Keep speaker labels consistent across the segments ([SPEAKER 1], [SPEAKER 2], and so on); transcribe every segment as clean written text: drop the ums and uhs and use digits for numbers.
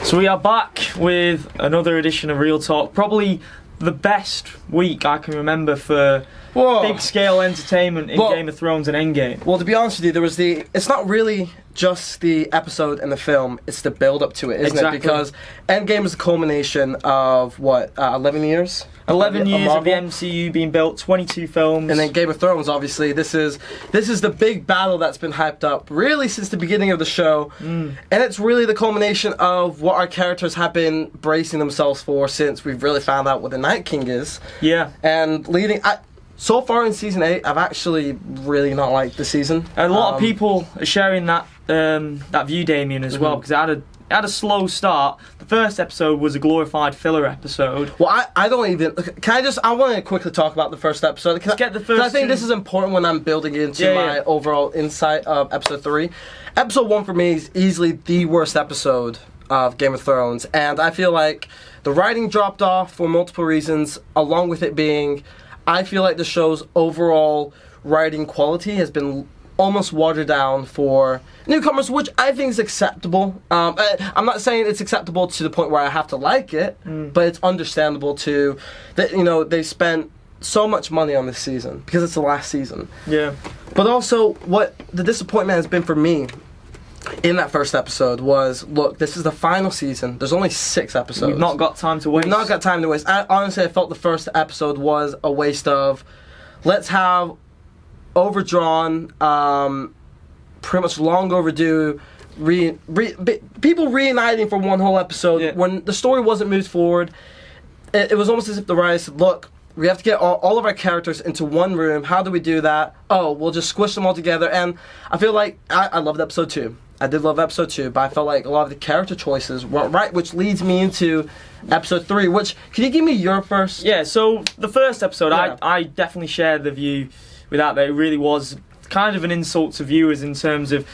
[SPEAKER 1] So we are back with another edition of Real Talk. Probably the best week I can remember for big scale entertainment in Game of Thrones and Endgame.
[SPEAKER 2] Well, to be honest with you, it's not really just the episode and the film, it's the build up to it, isn't it? Because Endgame is the culmination of 11 years?
[SPEAKER 1] 11 years of the MCU being built, 22 films.
[SPEAKER 2] And then Game of Thrones, obviously, this is the big battle that's been hyped up really since the beginning of the show. And it's really the culmination of what our characters have been bracing themselves for since we've really found out what the Night King is.
[SPEAKER 1] Yeah.
[SPEAKER 2] And so far in season 8, I've actually really not liked the season.
[SPEAKER 1] A lot of people are sharing that view, Damian, as well, because it had a slow start. The first episode was a glorified filler episode.
[SPEAKER 2] Well, I don't even... I want to quickly talk about the first episode.
[SPEAKER 1] Let's get the first...
[SPEAKER 2] I think this is important when I'm building into my overall insight of episode 3. Episode 1 for me is easily the worst episode of Game of Thrones, and I feel like the writing dropped off for multiple reasons, along with it being... I feel like the show's overall writing quality has been almost watered down for newcomers, which I think is acceptable. I'm not saying it's acceptable to the point where I have to like it, but it's understandable that they spent so much money on this season because it's the last season.
[SPEAKER 1] Yeah.
[SPEAKER 2] But also, what the disappointment has been for me in that first episode was, look, this is the final season. There's only 6 episodes.
[SPEAKER 1] We've not got time to waste.
[SPEAKER 2] Honestly, I felt the first episode was a waste of, let's have overdrawn, pretty much long overdue, people reuniting for one whole episode when the story wasn't moved forward. It was almost as if the writers said, look, we have to get all of our characters into one room. How do we do that? Oh, we'll just squish them all together. And I feel like I loved episode 2. I did love episode 2, but I felt like a lot of the character choices weren't right, which leads me into episode 3, which, can you give me your first?
[SPEAKER 1] Yeah, so the first episode, I definitely share the view with that it really was kind of an insult to viewers in terms of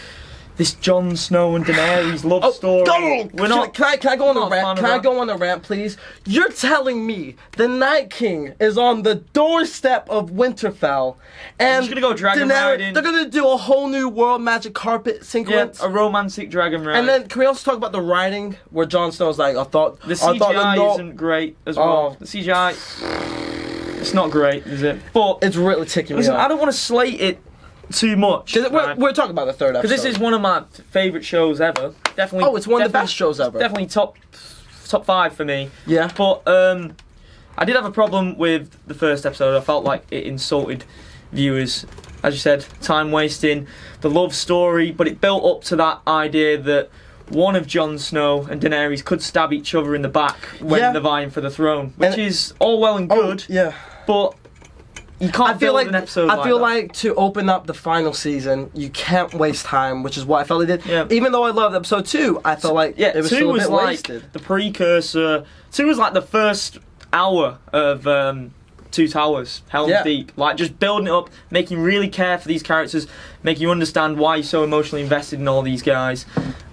[SPEAKER 1] this Jon Snow and Daenerys love story.
[SPEAKER 2] Can I go on a rant? Can I go on a rant, please? You're telling me the Night King is on the doorstep of Winterfell, and
[SPEAKER 1] he's gonna go dragon riding.
[SPEAKER 2] They're gonna do a whole new world magic carpet sequence.
[SPEAKER 1] Yeah, a romantic dragon ride.
[SPEAKER 2] And then can we also talk about the writing where Jon Snow's like,
[SPEAKER 1] the CGI isn't great as well. The CGI, it's not great, is it? But
[SPEAKER 2] it's really ticking me off.
[SPEAKER 1] I don't want to slate it too much.
[SPEAKER 2] We're talking about the third episode.
[SPEAKER 1] Because this is one of my favourite shows ever. Definitely.
[SPEAKER 2] Oh, it's one of the best shows ever.
[SPEAKER 1] Definitely top 5 for me.
[SPEAKER 2] Yeah.
[SPEAKER 1] But I did have a problem with the first episode. I felt like it insulted viewers. As you said, time wasting, the love story, but it built up to that idea that one of Jon Snow and Daenerys could stab each other in the back when they're vying for the throne, which is all well and good. But you can't build an episode like that.
[SPEAKER 2] I feel like to open up the final season, you can't waste time, which is what I felt they did. Yeah. Even though I loved episode 2, I felt like it was still a bit wasted.
[SPEAKER 1] The precursor. 2 was like the first hour of Two Towers, Helm's Deep. Like just building it up, making you really care for these characters, making you understand why you're so emotionally invested in all these guys.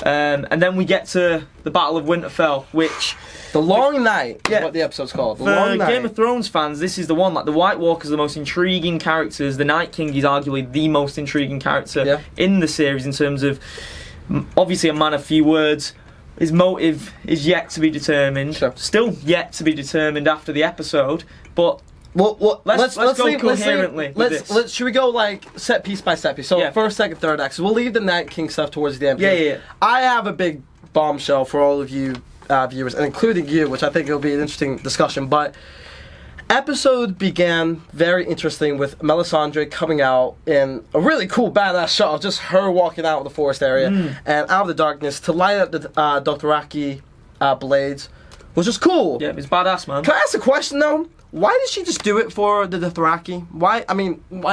[SPEAKER 1] And then we get to the Battle of Winterfell, which...
[SPEAKER 2] The Long Night is what the episode's called. The Long Night.
[SPEAKER 1] For Game of Thrones fans, this is the one. Like the White Walkers are the most intriguing characters. The Night King is arguably the most intriguing character in the series in terms of, obviously, a man of few words. His motive is yet to be determined. Still yet to be determined after the episode. But let's go coherently.
[SPEAKER 2] Should we go like set piece by set piece? So first, second, third act. So we'll leave the Night King stuff towards the end.
[SPEAKER 1] Yeah.
[SPEAKER 2] I have a big bombshell for all of you viewers, and including you, which I think will be an interesting discussion. But episode began very interesting with Melisandre coming out in a really cool badass shot of just her walking out of the forest area and out of the darkness to light up the Dothraki blades, which is cool.
[SPEAKER 1] Yeah, it's badass, man.
[SPEAKER 2] Can I ask a question though? Why did she just do it for the Dothraki? Why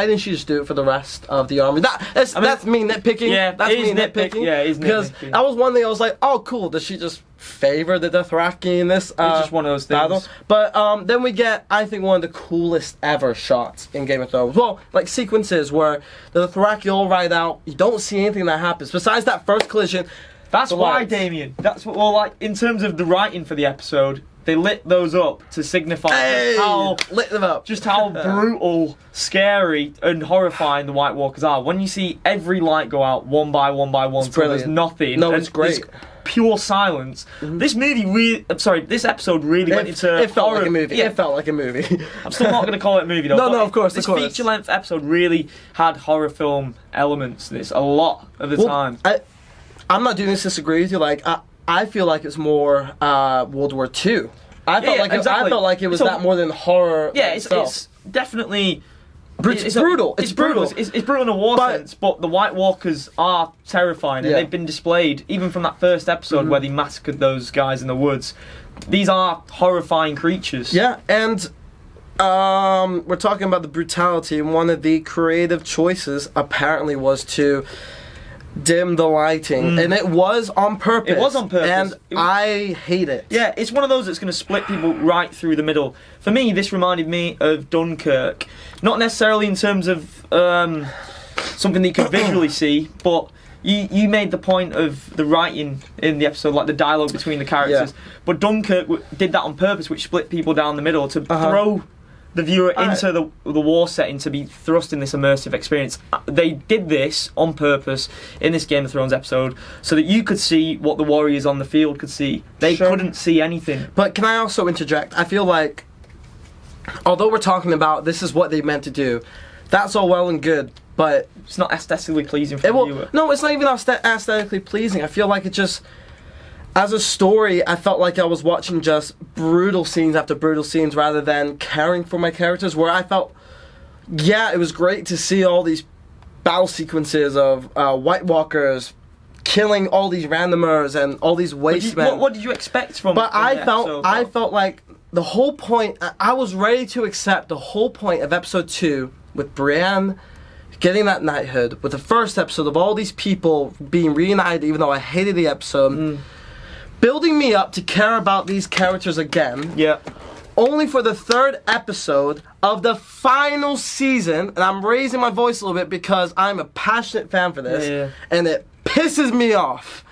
[SPEAKER 2] didn't she just do it for the rest of the army? That's me nitpicking.
[SPEAKER 1] Yeah,
[SPEAKER 2] that's me nitpicking.
[SPEAKER 1] Yeah, it is
[SPEAKER 2] because
[SPEAKER 1] nitpicking.
[SPEAKER 2] That was one thing I was like, oh, cool. Does she just favor the Dothraki in this?
[SPEAKER 1] It's just one of those things.
[SPEAKER 2] Battle? But then we get, I think, one of the coolest ever shots in Game of Thrones. Well, like sequences where the Dothraki all ride out. You don't see anything that happens besides that first collision.
[SPEAKER 1] That's why, Damian. That's what. Well, like in terms of the writing for the episode. they lit those up to signify
[SPEAKER 2] lit them up.
[SPEAKER 1] just how brutal, scary, and horrifying the White Walkers are. When you see every light go out one by one by one, so there's nothing.
[SPEAKER 2] No, it's great.
[SPEAKER 1] Pure silence. This episode really went into
[SPEAKER 2] it felt
[SPEAKER 1] horror.
[SPEAKER 2] like a movie.
[SPEAKER 1] Yeah.
[SPEAKER 2] It felt like a movie.
[SPEAKER 1] I'm still not going to call it a movie though.
[SPEAKER 2] No, of course.
[SPEAKER 1] This feature-length episode really had horror film elements. This a lot of the time.
[SPEAKER 2] I'm not doing this to disagree with you. Like I feel like it's more World War II. I felt like it was that more than horror.
[SPEAKER 1] Yeah, it's definitely.
[SPEAKER 2] It's brutal.
[SPEAKER 1] It's brutal. It's brutal in a war sense, but the White Walkers are terrifying, and they've been displayed even from that first episode where they massacred those guys in the woods. These are horrifying creatures.
[SPEAKER 2] Yeah, and we're talking about the brutality, and one of the creative choices apparently was to dim the lighting, and it was on purpose.
[SPEAKER 1] It was on purpose,
[SPEAKER 2] and I hate it.
[SPEAKER 1] Yeah, it's one of those that's going to split people right through the middle. For me, this reminded me of Dunkirk. Not necessarily in terms of something that you could visually see, but you made the point of the writing in the episode, like the dialogue between the characters. Yeah. But Dunkirk did that on purpose, which split people down the middle to throw the viewer into the war setting, to be thrust in this immersive experience. They did this on purpose in this Game of Thrones episode so that you could see what the warriors on the field could see. They couldn't see anything.
[SPEAKER 2] But can I also interject? I feel like, although we're talking about this is what they meant to do, that's all well and good, but
[SPEAKER 1] it's not aesthetically pleasing for the viewer.
[SPEAKER 2] No, it's not even aesthetically pleasing. I feel like it just, as a story, I felt like I was watching just brutal scenes after brutal scenes rather than caring for my characters, where I felt, yeah, it was great to see all these battle sequences of White Walkers killing all these randomers and all these waste men.
[SPEAKER 1] What did you expect from
[SPEAKER 2] But I felt like the whole point, I was ready to accept the whole point of episode 2 with Brienne getting that knighthood, with the first episode of all these people being reunited, even though I hated the episode, building me up to care about these characters again.
[SPEAKER 1] Yeah.
[SPEAKER 2] Only for the third episode of the final season, and I'm raising my voice a little bit because I'm a passionate fan for this, and it pisses me off.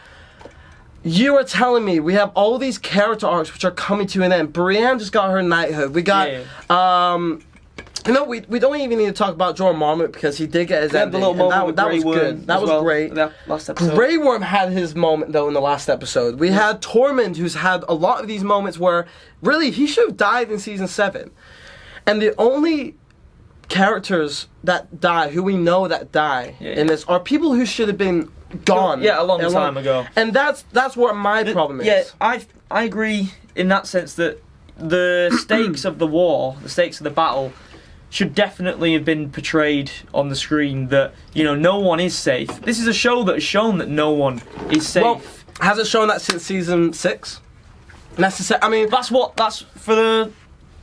[SPEAKER 2] You are telling me we have all these character arcs which are coming to an end. Brienne just got her knighthood. We got, you know, we don't even need to talk about Jorah Mormont because he did get his ending.
[SPEAKER 1] The little moment
[SPEAKER 2] that was good. That was great.
[SPEAKER 1] Last episode.
[SPEAKER 2] Grey Worm had his moment though in the last episode. We had Tormund, who's had a lot of these moments where really he should have died in season 7, and the only characters that die, who we know that die in this, are people who should have been gone.
[SPEAKER 1] Yeah, a long time ago.
[SPEAKER 2] And that's what my problem is.
[SPEAKER 1] Yeah, I agree in that sense that the stakes of the war, the stakes of the battle, should definitely have been portrayed on the screen, that, you know, no one is safe. This is a show that has shown that no one is safe.
[SPEAKER 2] Well, has it shown that since season 6? I mean,
[SPEAKER 1] that's for the,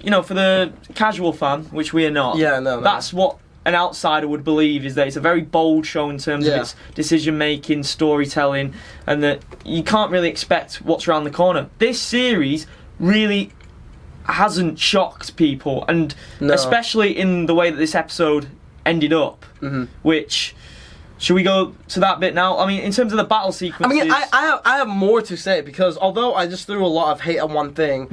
[SPEAKER 1] you know, for the casual fan, which we are not.
[SPEAKER 2] Yeah, no.
[SPEAKER 1] That's what an outsider would believe, is that it's a very bold show in terms of its decision making, storytelling, and that you can't really expect what's around the corner. This series really hasn't shocked people, and especially in the way that this episode ended up, which, should we go to that bit now? I mean, in terms of the battle sequences,
[SPEAKER 2] I mean, I have more to say, because although I just threw a lot of hate on one thing,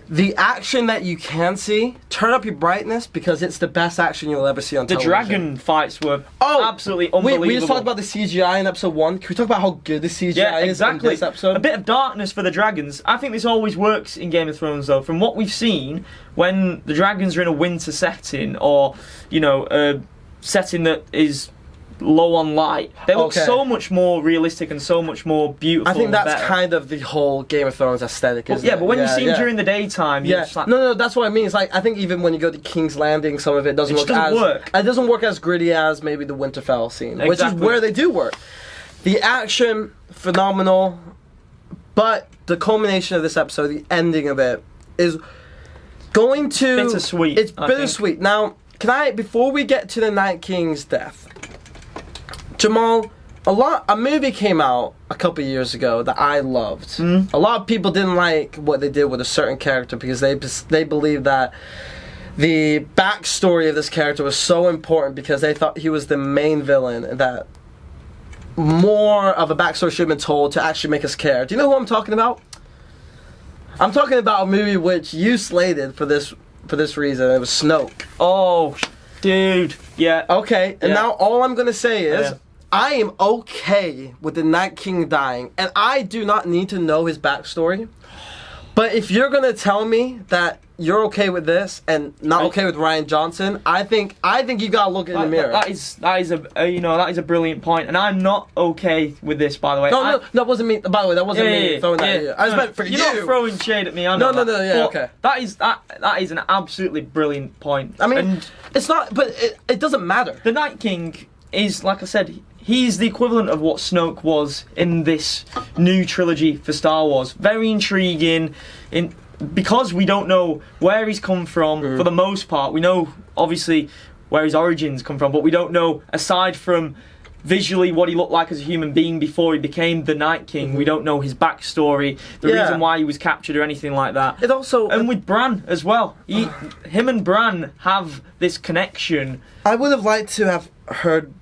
[SPEAKER 2] the action that you can see, turn up your brightness, because it's the best action you'll ever see on television.
[SPEAKER 1] The dragon fights were absolutely unbelievable.
[SPEAKER 2] We just talked about the CGI in episode 1. Can we talk about how good the CGI is in this episode?
[SPEAKER 1] A bit of darkness for the dragons. I think this always works in Game of Thrones, though. From what we've seen, when the dragons are in a winter setting, or, you know, a setting that is low on light, they look so much more realistic and so much more beautiful.
[SPEAKER 2] I think that's kind of the whole Game of Thrones aesthetic, isn't it?
[SPEAKER 1] But when you see them during the daytime, you're just like,
[SPEAKER 2] no, that's what I mean. It's like, I think even when you go to King's Landing, some of it doesn't work. It doesn't work as gritty as maybe the Winterfell scene, which is where they do work. The action, phenomenal, but the culmination of this episode, the ending of it, is going to...
[SPEAKER 1] bittersweet.
[SPEAKER 2] It's bittersweet. Now, can I, before we get to the Night King's death, Jamal, a movie came out a couple years ago that I loved. A lot of people didn't like what they did with a certain character because they believed that the backstory of this character was so important because they thought he was the main villain, and that more of a backstory should have been told to actually make us care. Do you know who I'm talking about? I'm talking about a movie which you slated for this reason. It was Snoke.
[SPEAKER 1] Oh, dude. Yeah.
[SPEAKER 2] Okay, and
[SPEAKER 1] Yeah.
[SPEAKER 2] now all I'm gonna say is
[SPEAKER 1] Yeah.
[SPEAKER 2] I am okay with the Night King dying, and I do not need to know his backstory. But if you're gonna tell me that you're okay with this and not okay with Ryan Johnson, I think you gotta look in the mirror.
[SPEAKER 1] That is a brilliant point, and I'm not okay with this, by the way.
[SPEAKER 2] No, that wasn't me. By the way, that wasn't me throwing that at you. I just meant for
[SPEAKER 1] you're
[SPEAKER 2] you.
[SPEAKER 1] not throwing shade at me. I know
[SPEAKER 2] No,
[SPEAKER 1] that.
[SPEAKER 2] yeah,
[SPEAKER 1] But
[SPEAKER 2] okay.
[SPEAKER 1] That is an absolutely brilliant point.
[SPEAKER 2] I mean,
[SPEAKER 1] and
[SPEAKER 2] it's not, but it doesn't matter.
[SPEAKER 1] the Night King is, like I said, he's the equivalent of what Snoke was in this new trilogy for Star Wars. Very intriguing, because we don't know where he's come from for the most part. We know, obviously, where his origins come from, but we don't know, aside from visually what he looked like as a human being before he became the Night King. We don't know his backstory, the reason why he was captured or anything like that.
[SPEAKER 2] It also...
[SPEAKER 1] And with Bran as well. Him and Bran have this connection.
[SPEAKER 2] I would have liked to have heard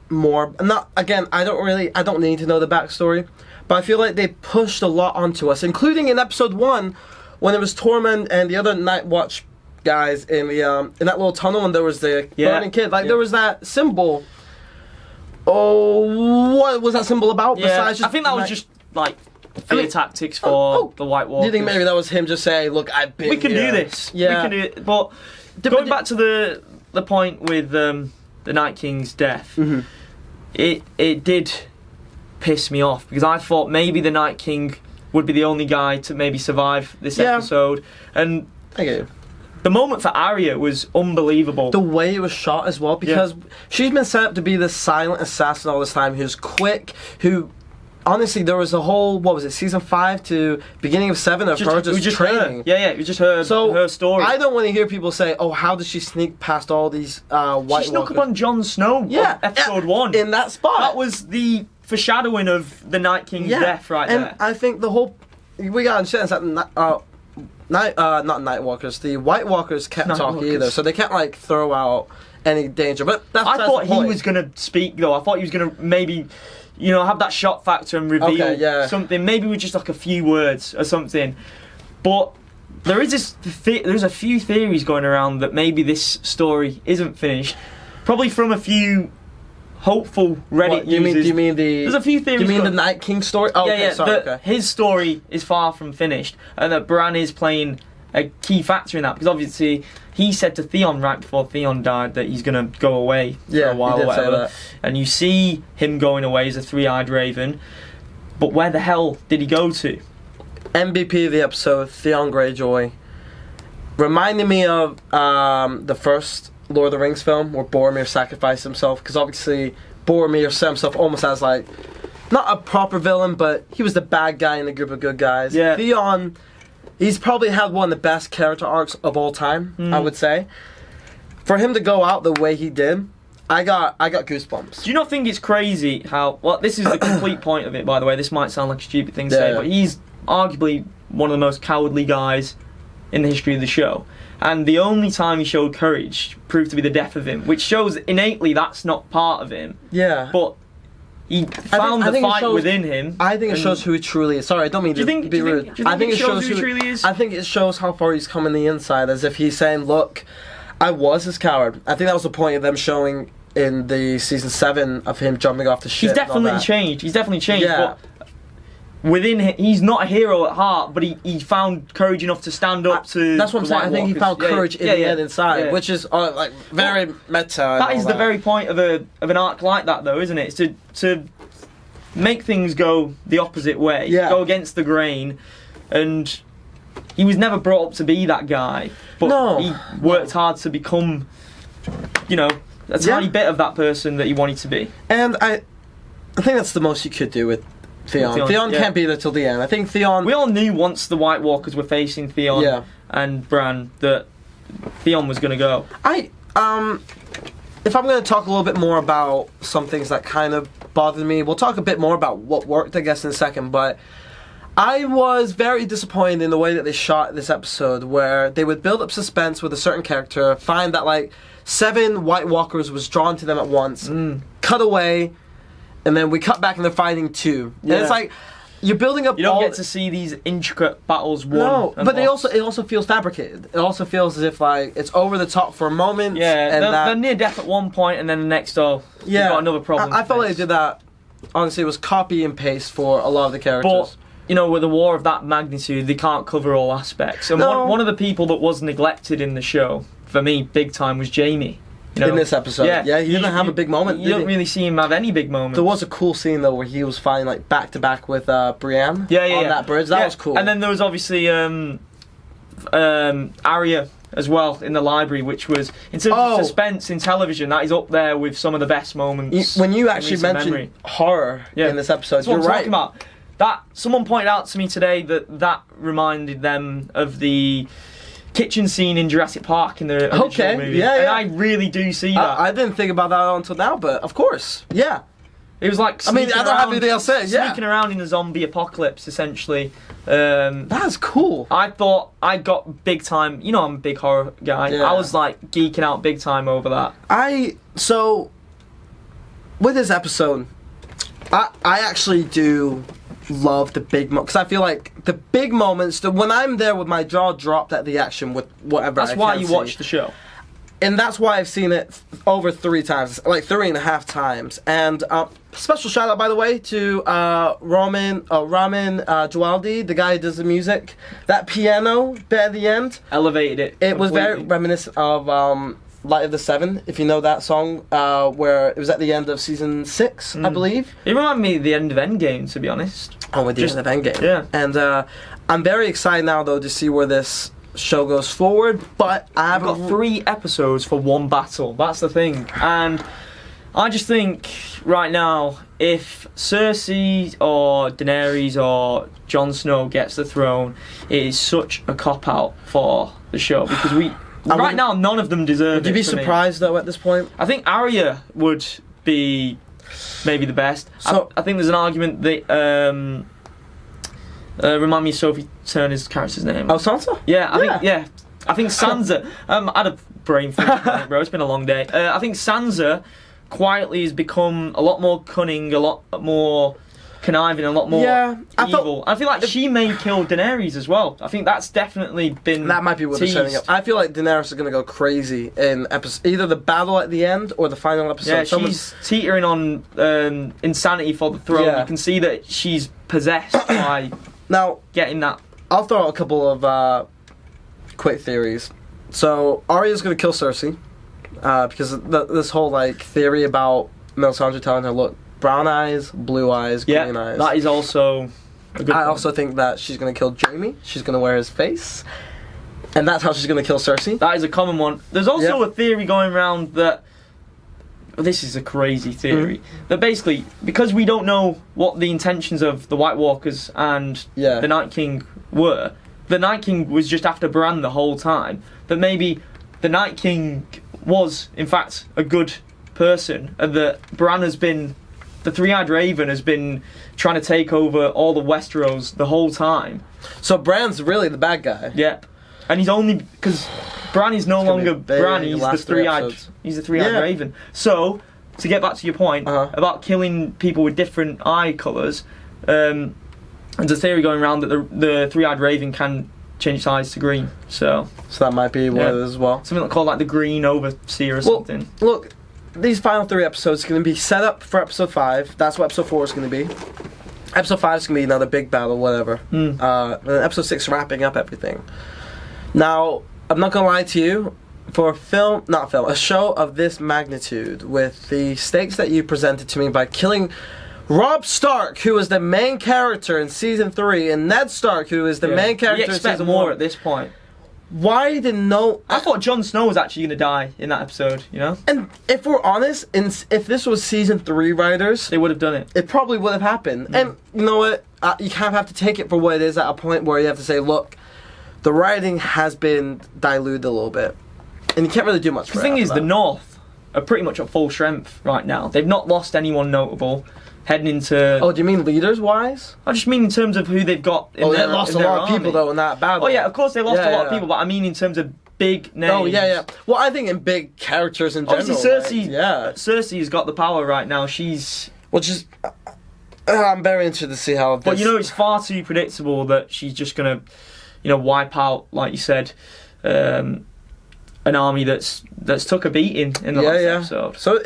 [SPEAKER 2] more. I don't need to know the backstory, but I feel like they pushed a lot onto us, including in episode 1 when it was Tormund and the other Night Watch guys in that little tunnel, and there was the burning kid. There was that symbol. Oh, what was that symbol about?
[SPEAKER 1] Yeah,
[SPEAKER 2] Besides just
[SPEAKER 1] I think that was just like fear tactics for the White Walkers.
[SPEAKER 2] Do you think maybe that was him just saying, "Look, I've been
[SPEAKER 1] We can
[SPEAKER 2] here.
[SPEAKER 1] do this.
[SPEAKER 2] Yeah.
[SPEAKER 1] We can do it. But going back to the point with the Night King's death, it did piss me off because I thought maybe the Night King would be the only guy to maybe survive this episode. And the moment for Arya was unbelievable.
[SPEAKER 2] The way it was shot as well, because she's been set up to be this silent assassin all this time, who's quick, who... Honestly, there was a whole, season 5 to beginning of 7 of her just training.
[SPEAKER 1] It was just her story.
[SPEAKER 2] I don't want to hear people say, oh, how did she sneak past all these White Walkers?
[SPEAKER 1] She snuck up on Jon Snow on episode 1.
[SPEAKER 2] In that spot.
[SPEAKER 1] That was the foreshadowing of the Night King's death right there.
[SPEAKER 2] And I think the whole... We got to understand that not Night Walkers, the White Walkers can't talk either, so they can't, throw out any danger. But
[SPEAKER 1] I thought he was going to speak, though. I thought he was going to maybe... have that shock factor and reveal something, maybe with just a few words or something. But there's a few theories going around that maybe this story isn't finished. Probably from a few hopeful Reddit users.
[SPEAKER 2] Do you mean
[SPEAKER 1] There's a few theories.
[SPEAKER 2] Do you mean the Night King story? Oh,
[SPEAKER 1] His story is far from finished, and that Bran is playing a key factor in that, because obviously he said to Theon right before Theon died that he's going to go away for a while,
[SPEAKER 2] he did
[SPEAKER 1] or whatever.
[SPEAKER 2] say that.
[SPEAKER 1] And you see him going away as a three-eyed raven, but where the hell did he go to?
[SPEAKER 2] MVP of the episode, Theon Greyjoy, reminded me of the first Lord of the Rings film where Boromir sacrificed himself, because obviously Boromir set himself almost as not a proper villain, but he was the bad guy in a group of good guys.
[SPEAKER 1] Yeah.
[SPEAKER 2] Theon, he's probably had one of the best character arcs of all time, I would say. For him to go out the way he did, I got goosebumps.
[SPEAKER 1] Do you not think it's crazy how... Well, this is the complete point of it, by the way. This might sound like a stupid thing to say, but he's arguably one of the most cowardly guys in the history of the show. And the only time he showed courage proved to be the death of him, which shows innately that's not part of him.
[SPEAKER 2] Yeah.
[SPEAKER 1] But he found the fight within him.
[SPEAKER 2] I think it shows who he truly is. Sorry, I don't mean to be rude.
[SPEAKER 1] I think it shows who he truly is?
[SPEAKER 2] I think it shows how far he's come on the inside, as if he's saying, look, I was his coward. I think that was the point of them showing in the season 7 of him jumping off the ship.
[SPEAKER 1] He's definitely changed.
[SPEAKER 2] Yeah.
[SPEAKER 1] But within him, he's not a hero at heart, but he found courage enough to stand up to.
[SPEAKER 2] That's what I'm saying. I think he found courage in the end inside, which is very meta.
[SPEAKER 1] That is the very point of an arc like that, though, isn't it? It's to make things go the opposite way, go against the grain, and he was never brought up to be that guy, but he worked hard to become, a tiny bit of that person that he wanted to be.
[SPEAKER 2] And I think that's the most you could do with Theon. Theon can't be there till the end. I think Theon...
[SPEAKER 1] We all knew once the White Walkers were facing Theon and Bran that Theon was going to go.
[SPEAKER 2] If I'm going to talk a little bit more about some things that kind of bothered me, we'll talk a bit more about what worked, I guess, in a second, but I was very disappointed in the way that they shot this episode, where they would build up suspense with a certain character, find that 7 White Walkers was drawn to them at once, cut away, and then we cut back and they're fighting 2. And it's you're building up.
[SPEAKER 1] You don't get to see these intricate battles won.
[SPEAKER 2] No,
[SPEAKER 1] and
[SPEAKER 2] but
[SPEAKER 1] lost.
[SPEAKER 2] it also feels fabricated. It also feels as if like it's over the top for a moment.
[SPEAKER 1] Yeah,
[SPEAKER 2] and
[SPEAKER 1] they're near death at one point, and then the next we've got another problem.
[SPEAKER 2] I felt like they did that. Honestly, it was copy and paste for a lot of the characters.
[SPEAKER 1] But with a war of that magnitude, they can't cover all aspects. And one of the people that was neglected in the show, for me, big time, was Jamie.
[SPEAKER 2] In this episode, he didn't have a big moment.
[SPEAKER 1] You don't really see him have any big moments.
[SPEAKER 2] There was a cool scene though where he was fighting like back to back with Brienne. On that bridge. That was cool.
[SPEAKER 1] And then there was obviously Arya as well in the library, which was in terms of suspense in television, that is up there with some of the best moments.
[SPEAKER 2] When you actually mentioned horror in this episode,
[SPEAKER 1] that's what I'm talking about. That someone pointed out to me today that reminded them of the kitchen scene in Jurassic Park in the original movie. And I really do see that.
[SPEAKER 2] I didn't think about that until now, but of course, yeah.
[SPEAKER 1] It was like
[SPEAKER 2] I don't have anything else to say.
[SPEAKER 1] Sneaking around in a zombie apocalypse, essentially.
[SPEAKER 2] That's cool.
[SPEAKER 1] I thought I got big time. I'm a big horror guy.
[SPEAKER 2] Yeah.
[SPEAKER 1] I was like geeking out big time over that.
[SPEAKER 2] So with this episode, I actually do love the big moments, because I feel like the big moments, when I'm there with my jaw dropped at the action with whatever.
[SPEAKER 1] That's why you watch the show.
[SPEAKER 2] And that's why I've seen it over 3 times, like 3.5 times. And special shout out, by the way, to Ramin Djawadi, the guy who does the music. That piano bit at the end
[SPEAKER 1] elevated it.
[SPEAKER 2] It was very reminiscent of Light of the Seven, if you know that song, where it was at the end of season 6, I believe.
[SPEAKER 1] It reminded me of the end of Endgame, to be honest.
[SPEAKER 2] Oh, with the end of Endgame.
[SPEAKER 1] Yeah.
[SPEAKER 2] And I'm very excited now, though, to see where this show goes forward, but I've
[SPEAKER 1] got 3 episodes for one battle. That's the thing. And I just think right now, if Cersei or Daenerys or Jon Snow gets the throne, it is such a cop-out for the show, because right now none of them deserve it.
[SPEAKER 2] Would you be surprised though at this point?
[SPEAKER 1] I think Arya would be maybe the best. So I think there's an argument that remind me of Sophie Turner's character's name.
[SPEAKER 2] Oh, Sansa?
[SPEAKER 1] I think Sansa. I had a brain fart, bro. It's been a long day. I think Sansa quietly has become a lot more cunning, a lot more conniving, a lot more evil. I feel like she may kill Daenerys as well. I think that's definitely been
[SPEAKER 2] that might be what they're setting up. I feel like Daenerys is going to go crazy in either the battle at the end or the final episode.
[SPEAKER 1] Yeah, she's teetering on insanity for the throne. You can see that she's possessed by getting that.
[SPEAKER 2] I'll throw out a couple of quick theories. So Arya's going to kill Cersei because this whole theory about Melisandre telling her, look, brown eyes, blue eyes, green eyes.
[SPEAKER 1] That is also a good point.
[SPEAKER 2] Also think that she's going to kill Jaime. She's going to wear his face. And that's how she's going to kill Cersei.
[SPEAKER 1] That is a common one. There's also a theory going around that... This is a crazy theory. That basically, because we don't know what the intentions of the White Walkers and the Night King were, the Night King was just after Bran the whole time. That maybe the Night King was, in fact, a good person. And that Bran has been... The Three-Eyed Raven has been trying to take over all the Westeros the whole time.
[SPEAKER 2] So Bran's really the bad guy.
[SPEAKER 1] Yep. And he's only... Because Bran is no longer Bran, he's the Three-Eyed Raven. So, to get back to your point about killing people with different eye colours, there's a theory going around that the Three-Eyed Raven can change its eyes to green. So
[SPEAKER 2] that might be what it is as well.
[SPEAKER 1] Something called the Green Overseer or something.
[SPEAKER 2] Look... These final 3 episodes are going to be set up for episode 5. That's what episode 4 is going to be. Episode 5 is going to be another big battle, whatever. And episode 6 wrapping up everything. Now, I'm not going to lie to you. For a show of this magnitude, with the stakes that you presented to me by killing Robb Stark, who was the main character in season 3, and Ned Stark, who is the main character in season 1.
[SPEAKER 1] More at this point.
[SPEAKER 2] Why did
[SPEAKER 1] I thought Jon Snow was actually going to die in that episode,
[SPEAKER 2] And if we're honest, if this was season 3 writers...
[SPEAKER 1] They would have done it.
[SPEAKER 2] It probably would have happened. And you know what? You kind of have to take it for what it is at a point where you have to say, look, the writing has been diluted a little bit. And you can't really do much for it.
[SPEAKER 1] The thing is, the North are pretty much at full strength right now. They've not lost anyone notable. Heading into...
[SPEAKER 2] Oh, do you mean leaders-wise?
[SPEAKER 1] I just mean in terms of who they've got in
[SPEAKER 2] they lost a lot of people, though, in that battle.
[SPEAKER 1] Oh, yeah, of course they lost a lot of people, but I mean in terms of big names.
[SPEAKER 2] Oh, yeah. Well, I think in big characters in general.
[SPEAKER 1] Obviously, Cersei has got the power right now. She's...
[SPEAKER 2] Well, just... I'm very interested to see how.
[SPEAKER 1] But it's far too predictable that she's just gonna, wipe out, like you said, an army that's took a beating in the last episode.
[SPEAKER 2] So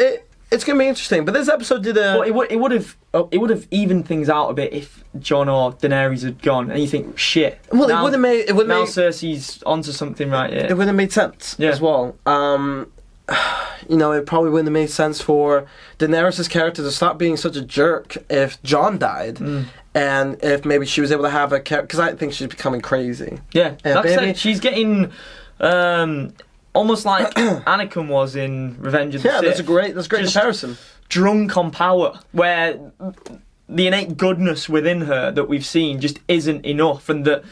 [SPEAKER 2] it's gonna be interesting. But this episode did a.
[SPEAKER 1] But it would have evened things out a bit if Jon or Daenerys had gone, and you think shit.
[SPEAKER 2] Well, it would have made.
[SPEAKER 1] Now Cersei's onto something right here.
[SPEAKER 2] It would have made sense as well. It probably wouldn't have made sense for Daenerys' character to stop being such a jerk if Jon died, and if maybe she was able to have a character, because I think she's becoming crazy.
[SPEAKER 1] Yeah, like I said, she's getting almost like Anakin was in Revenge of the Sith.
[SPEAKER 2] Yeah, that's a great comparison.
[SPEAKER 1] Drunk on power, where the innate goodness within her that we've seen just isn't enough, and that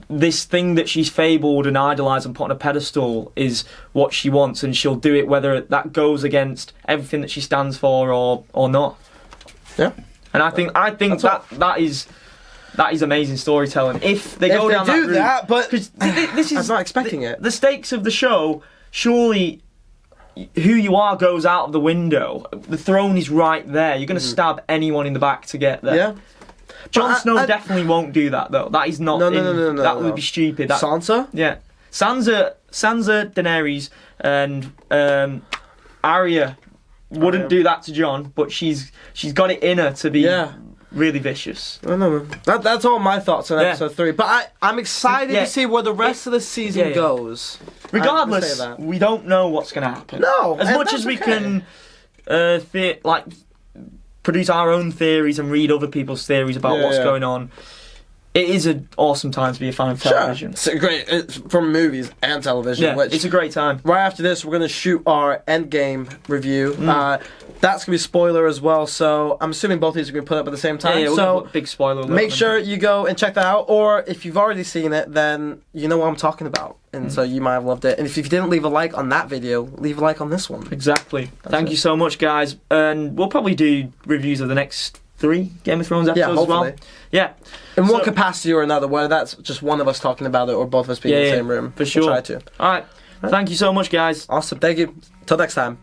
[SPEAKER 1] this thing that she's fabled and idolised and put on a pedestal is what she wants, and she'll do it whether that goes against everything that she stands for or not.
[SPEAKER 2] Yeah,
[SPEAKER 1] and I think that is amazing storytelling. If they go down that route,
[SPEAKER 2] but
[SPEAKER 1] this is
[SPEAKER 2] I'm not expecting it.
[SPEAKER 1] The stakes of the show, surely. Who you are goes out of the window. The throne is right there. You're going to stab anyone in the back to get there.
[SPEAKER 2] Yeah.
[SPEAKER 1] Jon Snow definitely won't do that, though. That is not.
[SPEAKER 2] No.
[SPEAKER 1] That would be stupid.
[SPEAKER 2] Sansa?
[SPEAKER 1] Yeah. Sansa, Daenerys, and Arya wouldn't do that to Jon, but she's got it in her to be really vicious.
[SPEAKER 2] I know. That's all my thoughts on episode 3. But I'm excited to see where the rest of the season goes.
[SPEAKER 1] Regardless, we don't know what's going to happen.
[SPEAKER 2] No,
[SPEAKER 1] as much as we can, produce our own theories and read other people's theories about what's going on. It is an awesome time to be a fan of television.
[SPEAKER 2] It's great from movies and television.
[SPEAKER 1] Yeah, it's a great time.
[SPEAKER 2] Right after this, we're going to shoot our Endgame review. That's going to be a spoiler as well, so I'm assuming both of these are going to put up at the same time.
[SPEAKER 1] Yeah,
[SPEAKER 2] so
[SPEAKER 1] big spoiler alert.
[SPEAKER 2] Make sure you go and check that out, or if you've already seen it, then you know what I'm talking about, and so you might have loved it. And if you didn't leave a like on that video, leave a like on this one.
[SPEAKER 1] Exactly. Thank you so much, guys, and we'll probably do reviews of the next 3 Game of Thrones episodes as well. Yeah.
[SPEAKER 2] In one capacity or another, whether that's just one of us talking about it or both of us being in the same room.
[SPEAKER 1] For sure.
[SPEAKER 2] We'll try to.
[SPEAKER 1] All right. Thank you so much, guys.
[SPEAKER 2] Awesome. Thank you. Till next time.